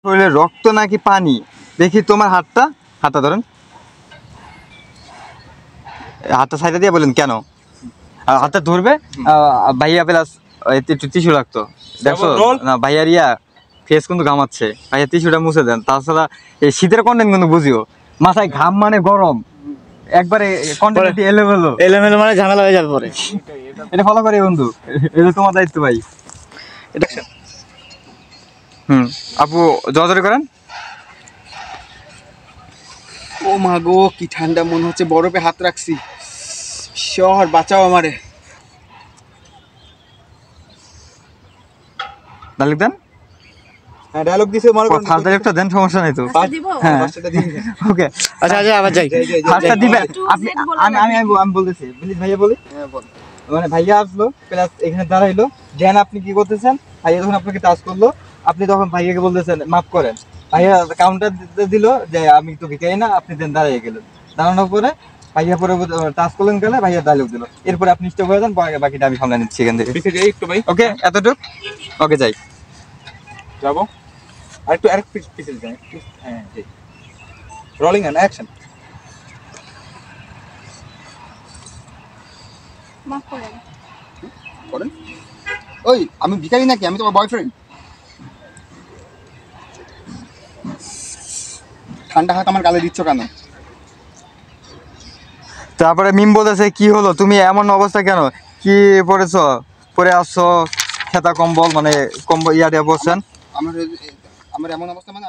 শরীরে রক্ত নাকি পানি? দেখি তোমার হাতটা ধরেন, হাতটা সাইডে দিয়ে বলেন কেন হাতটা ধরবে। ভাইয়া প্লাস একটু টিস্যু রাখতো, দেখছো না ভাইয়ার ফেস কিন্তু ঘামাচ্ছে, ভাইয়া টিস্যুটা মুছে দেন। তাছাড়া এই শীতের কন্টেন্ট কিন্তু বুঝিও, মাথায় ঘাম মানে গরম, একবারে কন্টেন্ট এলোমেলো মানে ঝামেলা হয়ে যাবে পরে। এটা ফলো করি বন্ধু, এটা তোমার দায়িত্ব ভাই। এটা আপু জোরে করেন। ও মা গো, কি ঠান্ডা, মনে হচ্ছে বরফে হাত রাখছি। শহর বাঁচাও আমারে। ডায়লগ দেন। হ্যাঁ ডায়লগ দিছে, মনে করেন ফার্স্ট ডায়লগটা দেন, সমস্যা নাই তো। হ্যাঁ ফার্স্টটা দিন। ওকে আচ্ছা আবার যাই। ফার্স্টটা দিবেন আপনি, আমি বলতেছি প্লিজ ভাইয়া বলি। হ্যাঁ বল। মানে ভাইয়া আসলো প্লাস এখানে দাঁড়াইলো, দেন আপনি কি করতেছেন, ভাইয়া যখন আপনাকে টাচ করলো আপনি তখন ভাইয়াকে বলতেছেন মাফ করেন। ভাইয়া কাউন্টার দিল যে আমি তো ভিখারি না, আপনি দেন দাঁড়িয়ে গেলেন। দাঁড়ানোর পরে ভাইয়া পরে টাচ করলেন গেলে ভাইয়া ডায়লগ দিল, এরপরে আপনি স্টপ হয়ে যান, বাকিটা আমি সামনে নিচ্ছি এখান থেকে। পিছে যাই একটু ভাই। ওকে এতটুক, ওকে যাই যাবো। আরেক পিছে যাই। হ্যাঁ যাই। Rolling and action. মাফ করেন। করেন। ওই আমি ভিখারি নাকি? আমি তোমার বয়ফ্রেন্ড। ঠান্ডা হাত আমার গালে দিচ্ছ কেন? তারপরে মিম বলতেছে কি হলো, তুমি এমন অবস্থা কেন, কি পরেছো, পরে আসছো খেতা কম্বল, মানে কম্বল পরছেন। আমার এমন অবস্থা মানে